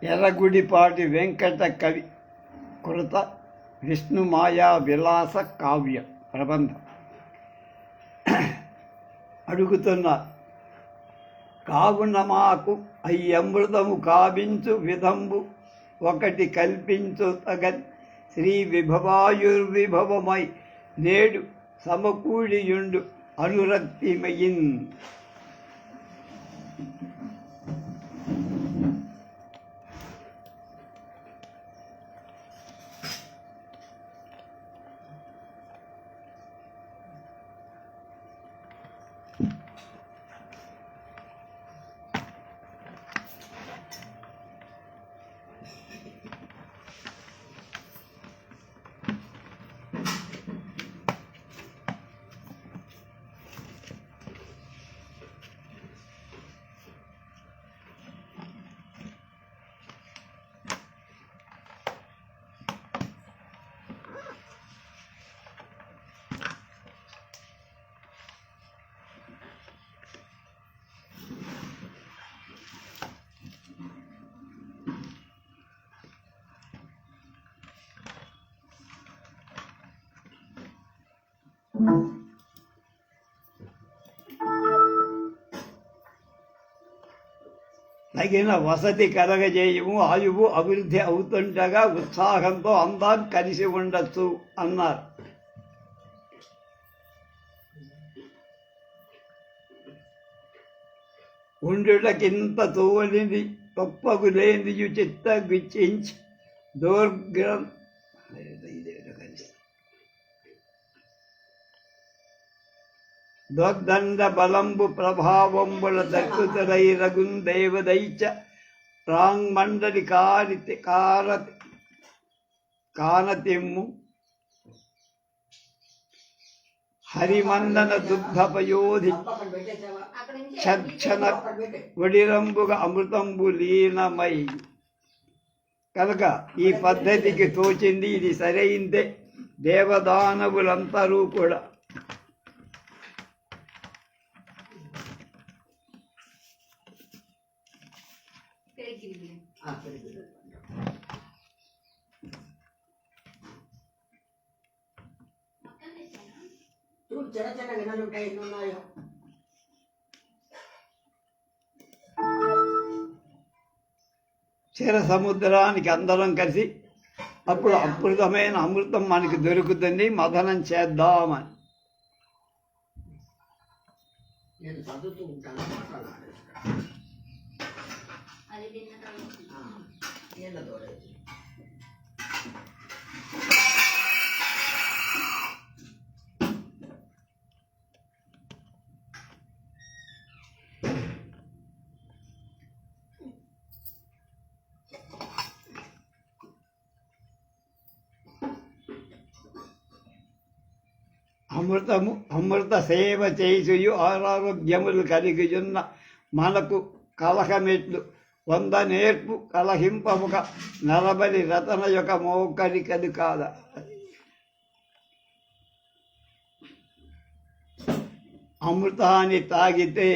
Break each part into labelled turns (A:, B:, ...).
A: ఎర్రగుడిపాటి వెంకట కవి కృత విష్ణుమాయా విలాస కావ్య ప్రబంధం. అడుగుతున్న కావున మాకు అయ్యమృతము కావించు విధంబు ఒకటి కల్పించు తగన్ శ్రీ విభవాయుర్విభవమై నేడు సమకూడియుండు అనురక్తిమయిన్. తగిన వసతి కలగజేయము, ఆయువు అభివృద్ధి అవుతుండగా ఉత్సాహంతో అందరం కలిసి ఉండొచ్చు అన్నారు. ఉండుటకింత తోలిది గొప్పగు లేనియు చిత్త విచ్చించి దోర్గ్రం దొద్దండ బలంబు ప్రభావంబుల దక్కుతరై రగుందేవదైచ ప్రాంగ్మండలి కానతిమ్ము హరిమందన దుగ్ధపయోధి చర్చన వడిరంబుగా అమృతంబు లీనమై. కనుక ఈ పద్ధతికి తోచింది ఇది సరైందే. దేవదానవులందరూ కూడా క్షీర సముద్రానికి అందరం కలిసి అప్పుడు అమృతమైన అమృతం మనకి దొరుకుతుంది, మదనం చేద్దామని.
B: నేను చదువుతూ ఉంటాను,
A: అమృత సేవ చేయుయు ఆరోగ్యములు కలిగియున్న మనకు కలహమెట్లు వంద నేర్పు కలహింపముక నరబలి రతన యొక్క మోకరికది కాదా. అమృతాన్ని తాగితే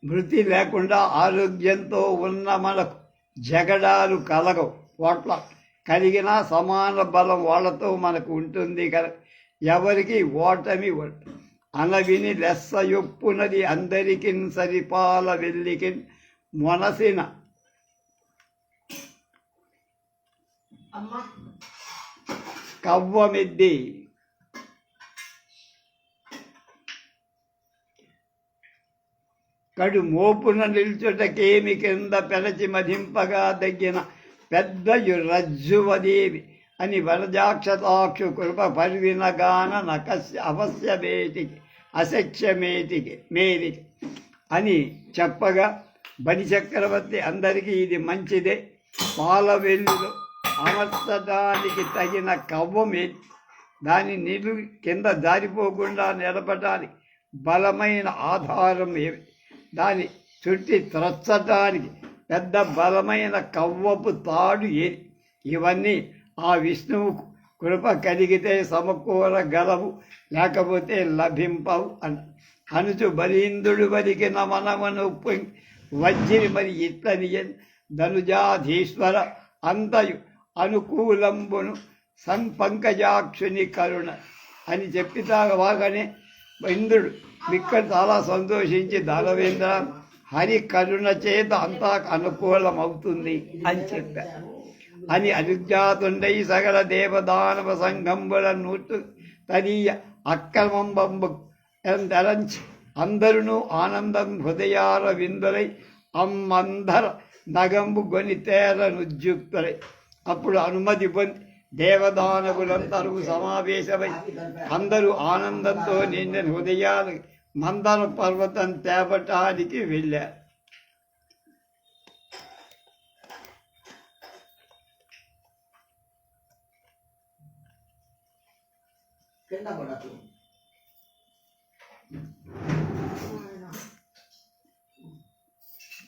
A: మృతి లేకుండా ఆరోగ్యంతో ఉన్న మనకు జగడాలు కలగవు. వాట్ల కలిగిన సమాన బలం వాళ్ళతో మనకు ఉంటుంది కదా. ఎవరికి ఓటమి అనవిని లెస్స యొప్పునది అందరికి సరిపాల వెళ్ళికి మొనసిన కవ్వమిద్ది. కడు మోపున నిల్చుటకేమి కింద పెరచి మధింపగా దగ్గిన పెద్దయు రజ్జువదేవి అని వరజాక్షతాక్షు కృప పరివినగాన అవశ్యమేటికి అసఖ్యమేటికి మేరికి అని చెప్పగా బలి చక్రవర్తి అందరికీ ఇది మంచిదే, పాల వెల్లులో అమర్చడానికి తగిన కవ్వమే, దాని నీళ్ళు కింద జారిపోకుండా నిలపడానికి బలమైన ఆధారం ఏమి, దాని చుట్టి త్రచ్చటానికి పెద్ద బలమైన కవ్వపు తాడు ఏది. ఇవన్నీ ఆ విష్ణువుకు కృప కలిగితే సమకూరగలవు, లేకపోతే లభింపవు అనుచు బలీంద్రుడు వలికిన మనమను వజ్రి మరి ఇట్లనియన్ ధనుజాధీశ్వర అంతయు అనుకూలంబును సంపంకజాక్షుని కరుణ అని చెప్పితాగవాగానే ఇంద్రుడు ఇక్కడ చాలా సంతోషించి దానవేంద్ర హరి కరుణ చేత అంతా అనుకూలం అవుతుంది అని చెప్పారు అని అనుజ్ఞాతుండై సకల దేవదానవ సంఘంబుల నూటు తనీయ అక్రమంబు తరంచి అందరును ఆనందం హృదయాల విందులై అమ్మందర నగంబు గొనితేర నుజ్జుక్తులై అప్పుడు అనుమతి పొంది దేవదానవులందరూ సమావేశమై అందరూ ఆనందంతో నిండిన హృదయాలు మందర పర్వతం తేపటానికి వెళ్ళారు.
B: కింద పడదు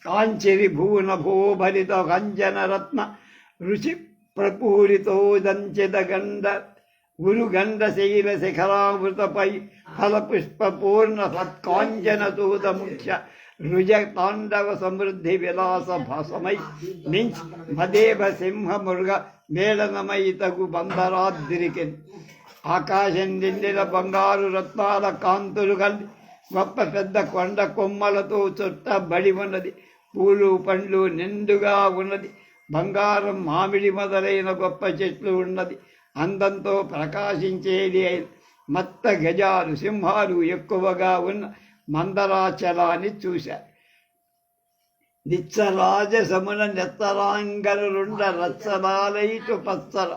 A: కాంచరి భూన భూభరిత కంజన రత్న రుచి ప్రపూరితోదంచిత గండ గురుగండ శైల శిఖరామృతపై ఫలపుష్ప పూర్ణ సత్కాంచన తూత ముఖ్య రుజ తాండవ సమృద్ధి విలాస భాసమై మించి మదేవ సింహ మృగ మేళనమై తగు బందరాద్రికి ఆకాశం నిండిన బంగారు రత్నాల కాంతులు కలిసి గొప్ప పెద్ద కొండ కొమ్మలతో చుట్టబడి ఉన్నది. పూలు పండ్లు నిండుగా ఉన్నది. బంగారం మామిడి మొదలైన గొప్ప చెట్లు ఉన్నది. అందంతో ప్రకాశించేది మత్త గజాలు సింహాలు ఎక్కువగా ఉన్న మందరాచలాన్ని చూశారు. నిచ్చరాజసమున నెత్తరాంగరుండ రత్సలాలైటు పచ్చల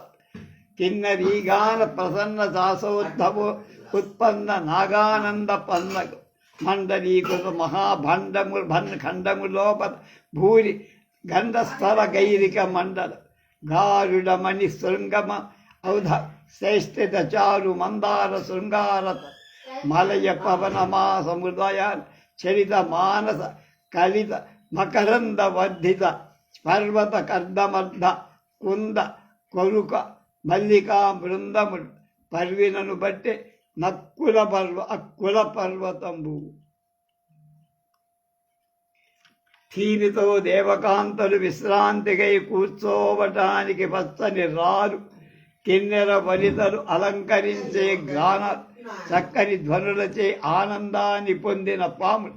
A: కిన్నరీగాన ప్రసన్న దాసోద్ధవో ఉత్పన్న నాగానంద పన్నగు మండలీకృత ఖండము లోపల భూరి గంధస్థల గైరిక మండల గారుడమణి శృంగమ ఔధ శ్రేష్ఠిత చారు మందార శృంగారత మలయ పవనమా సముదయ చరిత మానస కలిత మకరంద వర్ధిత పర్వత కర్దమర్ధ కుంద కొరుక మల్లికా బృందములు పర్వినను బట్టి అక్కుల పర్వతంబు దీనితో దేవకాంతలు విశ్రాంతికై కూర్చోవటానికి పచ్చని రారు కిన్నెర వనితలు అలంకరించే గాన చక్కని ధ్వనులచే ఆనందాన్ని పొందిన పాములు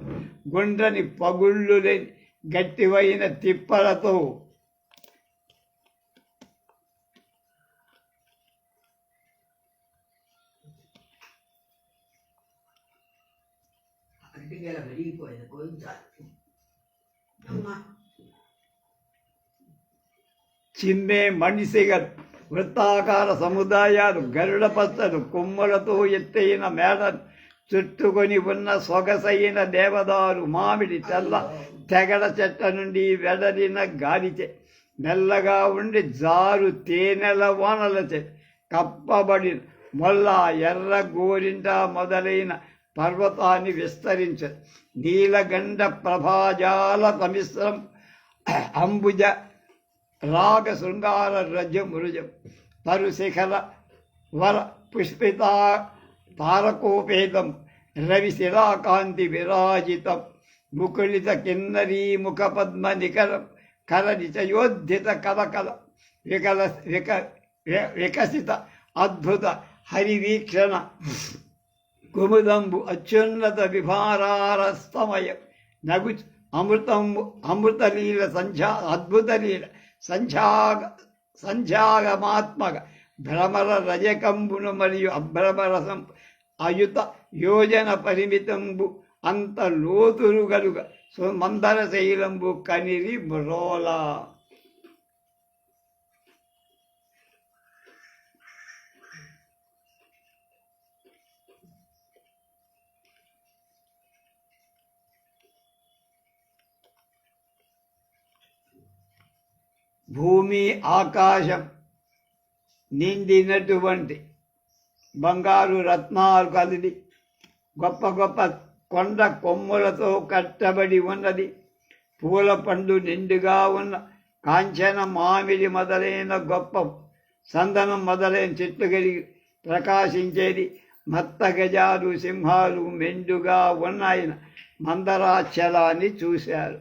A: గుండ్రని పగుళ్ళు లేని గట్టివైన తిప్పలతో చిమ్మే మణిసిగలు వృత్తాకార సముదాయాలు గరుడ పచ్చలు కొమ్మలతో ఎత్తైన మేడలు చుట్టుకొని ఉన్న సొగసైన దేవదారు మామిడి తెల్ల తెగడ చెట్ల నుండి వెడలిన గాలిచే మెల్లగా ఉండి జారు తేనెల వానలచే కప్పబడిన మొల్ల ఎర్ర గోరింట మొదలైన పర్వతాన్ని విస్తరించదు. నీలగండ ప్రభాజాల సమిశ్రం అంబుజ రాగ శృంగార రజమృజం తరుశిఖర వర పుష్పిత తారకోపేతం రవిశిలాకాంతి విరాజితం ముకుళిత కిన్నరీ ముఖ పద్మ నికరం కరనిచయోద్ధిత కలకల వికసిత అద్భుత హరివీక్షణ కుముదంబు అత్యున్నత విభారారస్తమయం నగు అమృతలీల అద్భుతలీల సంధ్యాగమాత్మక భ్రమర రజకంబును మరియు అభ్రమరసం అయుత యోజన పరిమితంబు అంత లోతురు గలుగ మందర శైలంబు కనిరి మ్రోల భూమి ఆకాశం నిండినటువంటి బంగారు రత్నాలు కలిది గొప్ప గొప్ప కొండ కొమ్ములతో కట్టబడి ఉన్నది. పూల పండు నిండుగా ఉన్న కాంచన మామిడి మొదలైన గొప్ప సందనం మొదలైన చెట్లు కలిగి ప్రకాశించేది. మత్త గజాలు సింహాలు మెండుగా ఉన్నాయన మందరాచలాన్ని చూశారు.